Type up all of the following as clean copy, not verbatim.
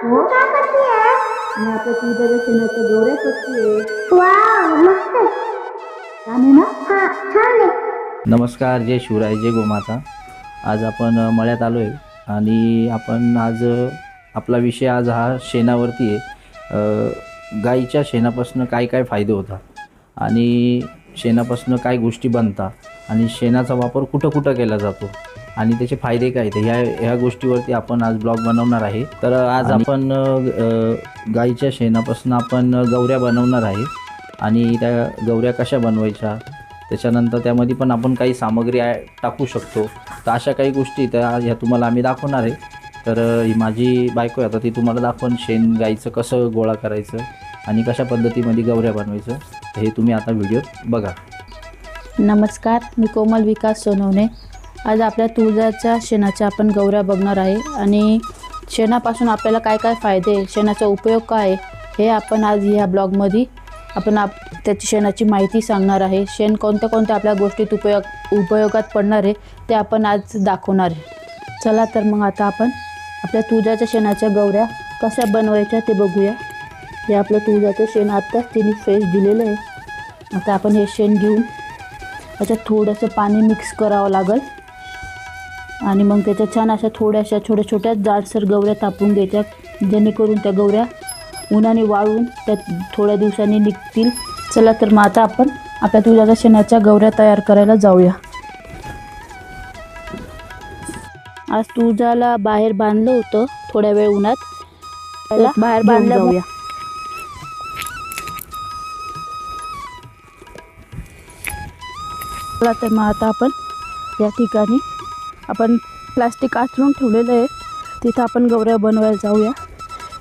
हो का करते आहे? मी आता तुझ्या शेणाच्या गौऱ्या करते. वाव मस्त छान आहे ना? हा छान आहे. नमस्कार, जय शिवराय, जय गोमाता. आज आपण मळ्यात आलो आहे आणि आपण आज आपला विषय आज हा शेणावरती आहे. गाईच्या शेणापासून काय काय फायदे होतात आणि शेणापासून काय गोष्टी बनतात आणि शेणाचा वापर कुठं कुठं केला जातो आणि त्याचे फायदे काय ते ह्या गोष्टीवरती आपण आज ब्लॉग बनवणार आहे. तर आज आपण गाईच्या शेणापासून आपण गौऱ्या बनवणार आहे आणि त्या गौऱ्या कशा बनवायच्या, त्याच्यानंतर त्यामध्ये पण आपण काही सामग्री टाकू शकतो. तर अशा काही गोष्टी ह्या तुम्हाला आम्ही दाखवणार आहे. तर ही माझी बायको आहे, आता ती तुम्हाला दाखवून शेण गाईचं कसं गोळा करायचं आणि कशा पद्धतीमध्ये गौऱ्या बनवायचं हे तुम्ही आता व्हिडिओत बघा. नमस्कार, मी कोमल विकास सोनवणे. आज आपल्या तुळजाच्या शेणाच्या आपण गौऱ्या बघणार आहे आणि शेणापासून आपल्याला काय काय फायदे, शेणाचा उपयोग काय हे आपण आज ह्या ब्लॉगमध्ये आपण त्याची शेणाची माहिती सांगणार आहे. शेण कोणत्या कोणत्या आपल्या गोष्टीत उपयोगात पडणार आहे ते आपण आज दाखवणार आहे. चला तर मग आता आपण आपल्या तुळजाच्या शेणाच्या गौऱ्या कशा बनवायच्या ते बघूया. हे आपलं तुळजाचं शेण आत्ताच तिने फ्रेश दिलेलं आहे. आता आपण हे शेण घेऊन त्याच्यात थोडंसं पाणी मिक्स करावं लागेल आणि मग त्याच्यात छान अशा थोड्याशा छोट्या छोट्या जाडसर गौऱ्या तापून घ्यायच्या, जेणेकरून त्या गौऱ्या उन्हाने वाळून त्या थोड्या दिवसांनी निघतील. चला तर मग आता आपण आपल्या तुळजाच्या शेणाच्या गौऱ्या तयार करायला जाऊया. आज तुळजाला बाहेर बांधलं होतं थोड्या वेळ उन्हात, बाहेर बांधलं जाऊया. चला तर मग आता आपण या ठिकाणी आपण प्लास्टिक आचरून ठेवलेलं आहे, तिथं आपण गौऱ्या बनवायला जाऊया.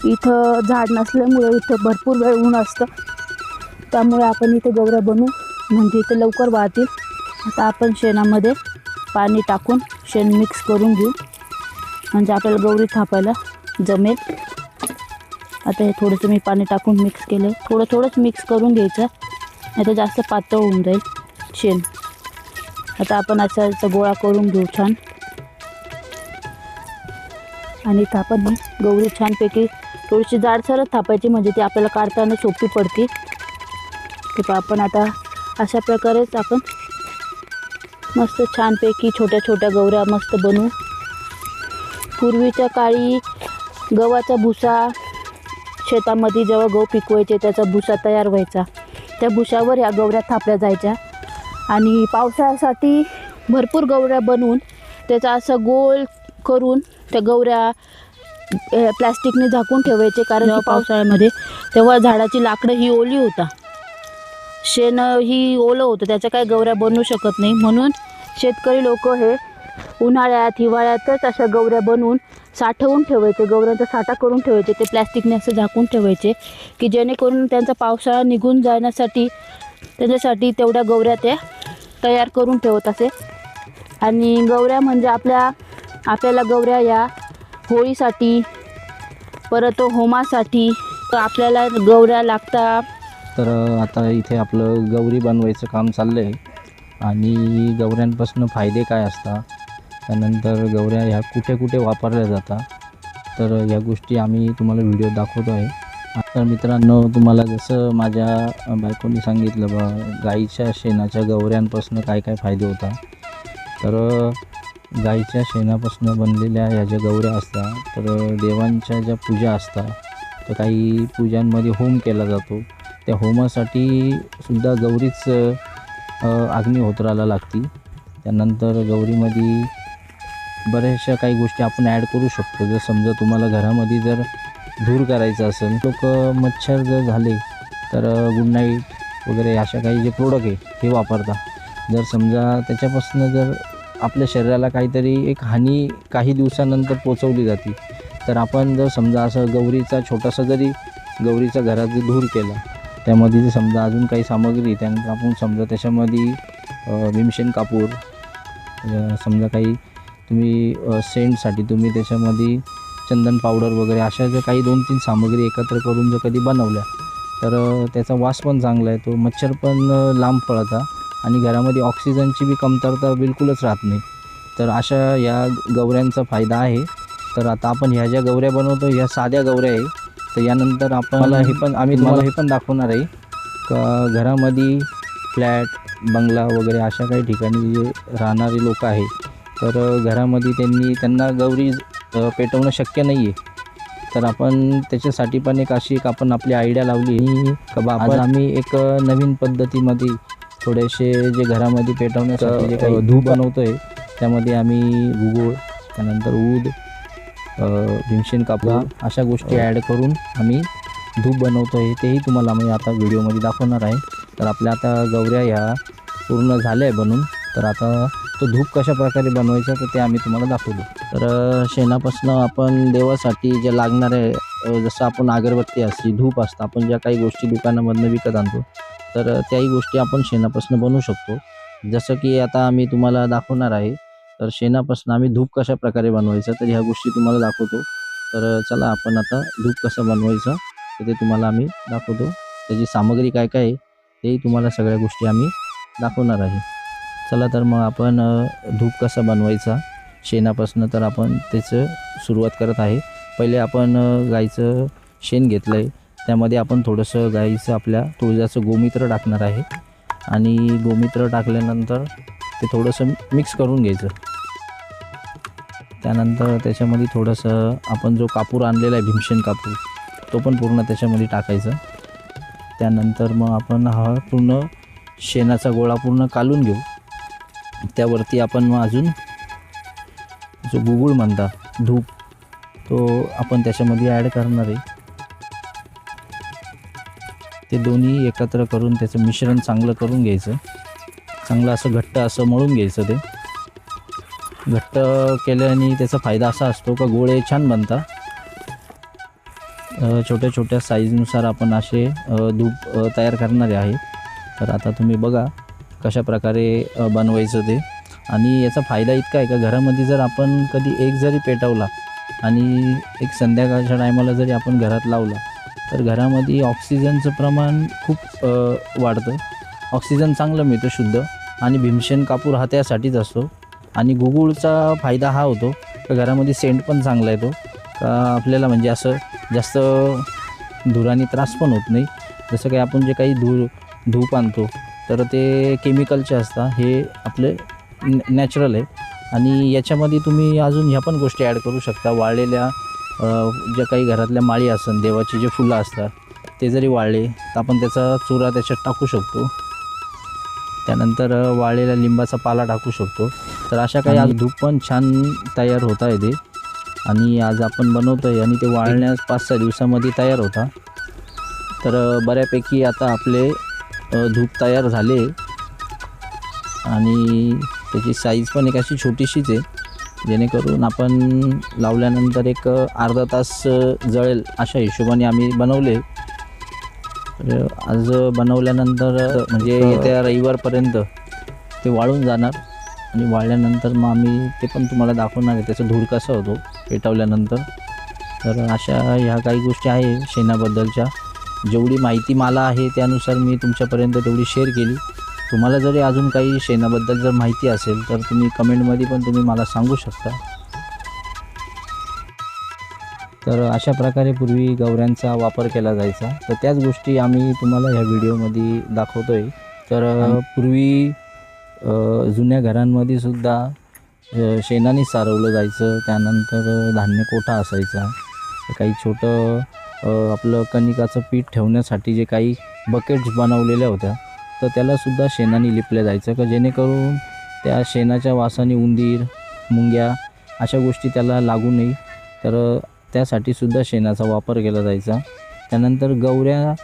इथं झाड नसल्यामुळे इथं भरपूर वेळ ऊन असतं, त्यामुळे आपण इथं गौऱ्या बनवू म्हणजे इथं लवकर वाळतील. आता आपण शेणामध्ये पाणी टाकून शेण मिक्स करून घेऊ म्हणजे आपल्याला गौरी थापायला जमेल. आता हे थोडंसं मी पाणी टाकून मिक्स केलं, थोडंच मिक्स करून घ्यायचं, नाही तर जास्त पातळ होऊन जाईल शेण. आता आपण असा गोळा करून घेऊ छान आणि इथं आपण ही गौरी छानपैकी थोडीशी जाडसरच थापायची म्हणजे ती आपल्याला काढताना सोपी पडते. की आपण आता अशा प्रकारेच आपण मस्त छानपैकी छोट्या छोट्या गौऱ्या मस्त बनवू. पूर्वीच्या काळी गव्हाचा भुसा शेतामध्ये जेव्हा गहू पिकवायचे त्याचा भुसा तयार व्हायचा, त्या भुसावर ह्या गौऱ्या थापल्या जायच्या आणि पावसाळ्यासाठी भरपूर गौऱ्या बनवून त्याचा असं गोल करून त्या गौऱ्या प्लॅस्टिकने झाकून ठेवायचे. कारण पावसाळ्यामध्ये तेव्हा झाडाची लाकडं ही ओली होता, शेण ही ओलं होतं, त्याच्या काही गौऱ्या बनवू शकत नाही. म्हणून शेतकरी लोक हे उन्हाळ्यात हिवाळ्यातच अशा गौऱ्या बनवून साठवून ठेवायचे, गौऱ्यांचा साठा करून ठेवायचे. ते प्लॅस्टिकने असं झाकून ठेवायचे की जेणेकरून त्यांचा पावसाळा निघून जाण्यासाठी त्याच्यासाठी तेवढ्या गौऱ्या ते तयार करून ठेवत असे. आणि गौऱ्या म्हणजे आपल्याला गौऱ्या या होळीसाठी परत होमासाठी आपल्याला गौऱ्या लागतात. तर आता इथे आपलं गौरी बनवायचं काम चाललं आहे आणि गौऱ्यांपासून फायदे काय असतात, त्यानंतर गौऱ्या ह्या कुठे कुठे वापरल्या जातात, तर या गोष्टी आम्ही तुम्हाला व्हिडिओ दाखवतो आहे. तर मित्रांनो, तुम्हाला जसं माझ्या बायकोनी सांगितलं गाईच्या शेणाच्या गौऱ्यांपासून काय काय फायदे होतात, तर गाईच्या शेणापासून बनलेल्या ह्या ज्या गौऱ्या असतात, तर देवांच्या ज्या पूजा असतात, तर काही पूजांमध्ये होम केला जातो. त्या होमासाठी सुद्धा गौरीच अग्निहोत्राला लागती. त्यानंतर गौरीमध्ये बऱ्याचशा काही गोष्टी आपण ॲड करू शकतो. जर समजा तुम्हाला घरामध्ये जर धूर करायचं असेल, लोक मच्छर जर झाले तर गुड नाईट वगैरे अशा काही जे प्रोडक्ट आहे हे वापरतात. जर समजा त्याच्यापासून जर आपल्या शरीराला काहीतरी एक हानी काही दिवसानंतर पोचवली जाते, तर आपण जर समजा असं गौरीचा छोटासा जरी गौरीचा घरात जर धूर केला, त्यामध्ये जर समजा अजून काही सामग्री, त्यानंतर आपण समजा त्याच्यामध्ये भीमसेन कापूर, समजा काही तुम्ही सेंटसाठी तुम्ही त्याच्यामध्ये चंदन पावडर वगैरे अशा जर काही 2-3 सामग्री एकत्र करून जर कधी बनवल्या, तर त्याचा वास पण चांगला येतो, मच्छर पण लांब पळतात आणि घरामध्ये ऑक्सिजनची बी कमतरता बिलकुलच राहत नाही. तर अशा या गौऱ्यांचा फायदा आहे. तर आता आपण ह्या ज्या गौऱ्या बनवतो ह्या साध्या गौऱ्या आहे. तर यानंतर आपण आम्ही तुम्हाला हे पण दाखवणार आहे का घरामध्ये फ्लॅट बंगला वगैरे अशा काही ठिकाणी जे राहणारे लोक आहे तर घरामध्ये त्यांना गौरी पेटवणं शक्य नाही आहे. तर आपण त्याच्यासाठी पण आपण आपली आयडिया लावली का बा आज आम्ही एक नवीन पद्धतीमध्ये थोडेसे जे घरामध्ये पेटवण्यासाठी जे काही धूप बनवतो आहे त्यामध्ये आम्ही गुगुळ त्यानंतर ऊद भीमसेन कापूर अशा गोष्टी ॲड करून आम्ही धूप बनवतो आहे. तेही तुम्हाला मी आता व्हिडिओमध्ये दाखवणार आहे. तर आपल्या आता गौऱ्या ह्या पूर्ण झाल्या आहे बनून. तर आता तो धूप कशा प्रकारे बनवायचा तर ते आम्ही तुम्हाला दाखवतो. तर शेणापासून आपण देवासाठी जे लागणारे जसं आपण अगरबत्ती असते धूप असतं आपण ज्या काही गोष्टी दुकानामधनं विकत आणतो तर त्याही गोष्टी आपण शेणापासून बनवू शकतो. जसं की आता आम्ही तुम्हाला दाखवणार आहे. तर शेणापासून आम्ही धूप कशा प्रकारे बनवायचं तर ह्या गोष्टी तुम्हाला दाखवतो. तर चला आपण आता धूप कसं बनवायचं तर ते तुम्हाला आम्ही दाखवतो. त्याची सामग्री काय काय आहे तेही तुम्हाला सगळ्या गोष्टी आम्ही दाखवणार आहे. चला तर मग आपण धूप कसा बनवायचा शेणापासून तर आपण त्याचं सुरुवात करत आहे. पहिले आपण गाईचं शेण घेतलं आहे त्यामध्ये आपण थोडंसं गाईचं आपल्या तुळजाचं गोमूत्र टाकणार आहे आणि गोमूत्र टाकल्यानंतर ते थोडंसं मिक्स करून घ्यायचं. त्यानंतर त्याच्यामध्ये थोडंसं आपण जो कापूर आणलेला आहे भीमसेन कापूर तो पण पूर्ण त्याच्यामध्ये टाकायचा. त्यानंतर मग आपण हा पूर्ण शेणाचा गोळा पूर्ण कालून घेऊ. त्यावरती आपण मग अजून जो गुगुळ म्हणता धूप तो आपण त्याच्यामध्ये ॲड करणार आहे. ते दोन्ही एकत्र करून त्याचं मिश्रण चांगलं करून घ्यायचं. चांगलं असं घट्ट असं मळून घ्यायचं. ते घट्ट केल्याने त्याचा फायदा असा असतो का गोळे छान बनतात. छोट्या छोट्या साईजनुसार आपण असे धूप तयार करणारे आहे. तर आता तुम्ही बघा कशा प्रकारे बनवायचं ते. आणि याचा फायदा इतका आहे का घरामध्ये जर आपण कधी एक जरी पेटवला आणि एक संध्याकाळच्या टायमाला जरी आपण घरात लावला तर घरामध्ये ऑक्सिजनचं प्रमाण खूप वाढतं. ऑक्सिजन चांगलं मिळतं शुद्ध. आणि भीमसेन कापूर हा त्यासाठीच असतो. आणि गुगुळचा फायदा हा होतो का घरामध्ये सेंट पण चांगला येतो का आपल्याला म्हणजे असं जास्त धुराने त्रास पण होत नाही. जसं काही आपण जे काही धूप आणतो तर ते केमिकलचे असतात. हे आपले नॅचरल आहे. आणि याच्यामध्ये तुम्ही अजून ह्या पण गोष्टी ॲड करू शकता. वाळलेल्या ज्या काही घरातल्या माळी असतात देवाची जे फुलं असतात ते जरी वाळले तर आपण त्याचा चुरा त्याच्यात टाकू शकतो. त्यानंतर वाळलेला लिंबाचा पाला टाकू शकतो. तर अशा काही आज धूप पण छान तयार होता येते. आणि आज आपण बनवतो आहे आणि ते वाळण्यास 5-6 दिवसामध्ये तयार होता. तर बऱ्यापैकी आता आपले धूप तयार झाले आणि त्याची साईज पण एक अशी छोटीशीच आहे जेणेकरून आपण लावल्यानंतर एक अर्धा तास जळेल अशा हिशोबाने आम्ही बनवले. तर आज बनवल्यानंतर म्हणजे येत्या रविवारपर्यंत ते वाळून जाणार. आणि वाळल्यानंतर मग आम्ही ते पण तुम्हाला दाखवणार आहे त्याचा धूर कसा होतो पेटवल्यानंतर. तर अशा ह्या काही गोष्टी आहे शेणाबद्दलच्या. जेवढी माहिती मला आहे त्यानुसार मी तुमच्यापर्यंत तेवढी शेअर केली. तुम्हाला जरी अजून काही शेणाबद्दल जर माहिती असेल तर तुम्ही कमेंटमध्ये पण तुम्ही मला सांगू शकता. तर अशा प्रकारे पूर्वी गौऱ्यांचा वापर केला जायचा. तर त्याच गोष्टी आम्ही तुम्हाला ह्या व्हिडिओमध्ये दाखवतो आहे. तर पूर्वी जुन्या घरांमध्ये सुद्धा शेणाने सारवलं जायचं. त्यानंतर धान्य कोठा असायचा. काही छोटं आपलं कणिकाचं पीठ ठेवण्यासाठी जे काही बकेट्स बनवलेल्या होत्या तर त्यालासुद्धा शेणाने लिपल्या जायचं का जेणेकरून त्या शेणाच्या वासाने उंदीर मुंग्या अशा गोष्टी त्याला लागू नये. तर त्यासाठीसुद्धा शेणाचा वापर केला जायचा. त्यानंतर गौऱ्या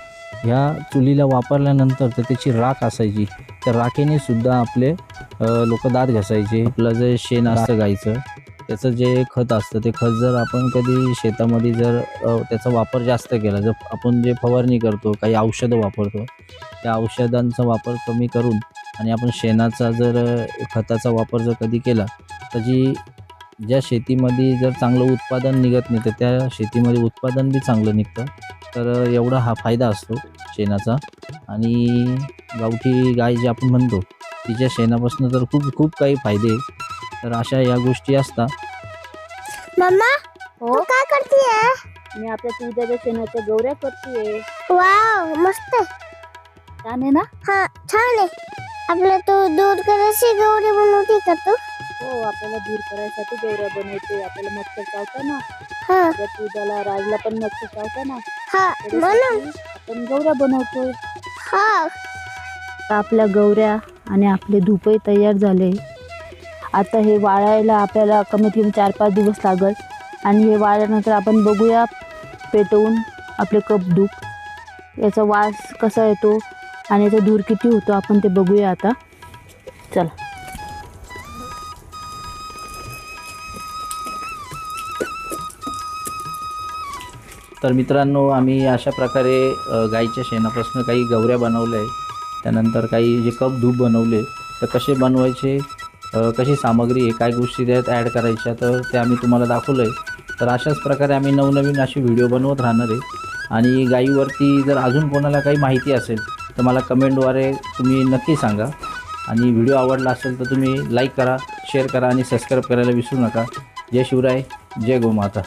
ह्या चुलीला वापरल्यानंतर तर त्याची राख असायची. त्या राखेने सुद्धा आपले लोक दात घासायचे. आपलं जे शेण असतं गाईचं त्याचं जे खत असतं ते खत जर आपण कधी शेतामध्ये जर त्याचा वापर जास्त केला जर आपण जे फवारणी करतो काही औषधं वापरतो त्या औषधांचा वापर कमी करून आणि आपण शेणाचा जर खताचा वापर जर कधी केला तर ज्या शेतीमध्ये जर चांगलं उत्पादन निघत नाही तर त्या शेतीमध्ये उत्पादन बी चांगलं निघतं. तर एवढा हा फायदा असतो शेणाचा. आणि गावठी गाय जे आपण म्हणतो तिच्या शेणापासून तर खूप खूप काही फायदे. तर अशा या गोष्टी असतात. मम्मा हो काय करतीये? मी आपल्या तुझ्या शेणाच्या गौऱ्या करतेय. वाव मस्त आहे. छान आहे ना? हा छान आहे. आपलं तू दूध करायची गौरी बनवते का तू? हो आपल्याला दूर करायसाठी गौऱ्या बनवते. आपल्याला मच्छर चावता ना, हा आपल्या तुझ्याला राजला पण मच्छर चावता ना, हा म्हणून त्याच्यासाठी आपण गौऱ्या बनवतोय. हा आता आपल्या गौऱ्या आणि आपले धूपही तयार झाले. आता हे वाळायला आपल्याला कमीत कमी 4-5 दिवस लागल. आणि हे वाळल्यानंतर आपण बघूया पेटवून आपले कप धूप याचा वास कसा येतो आणि याचा धूर किती होतो आपण ते बघूया आता. चला. तर मित्रांनो, आम्ही अशा प्रकारे गाईच्या शेणापासून काही गौऱ्या बनवल्या आहे. त्यानंतर काही जे कप धूप बनवले, तर कसे बनवायचे, कशी सामग्री आहे, काय गोष्टी त्यात ॲड करायच्या, तर ते आम्ही तुम्हाला दाखवलं आहे. तर अशाच प्रकारे आम्ही नवनवीन अशी व्हिडिओ बनवत राहणार आहे. आणि गाईवरती जर अजून कोणाला काही माहिती असेल तर मला कमेंटद्वारे तुम्ही नक्की सांगा. आणि व्हिडिओ आवडला असेल तर तुम्ही लाईक करा, शेअर करा आणि सबस्क्राईब करायला विसरू नका. जय शिवराय, जय गोमाता.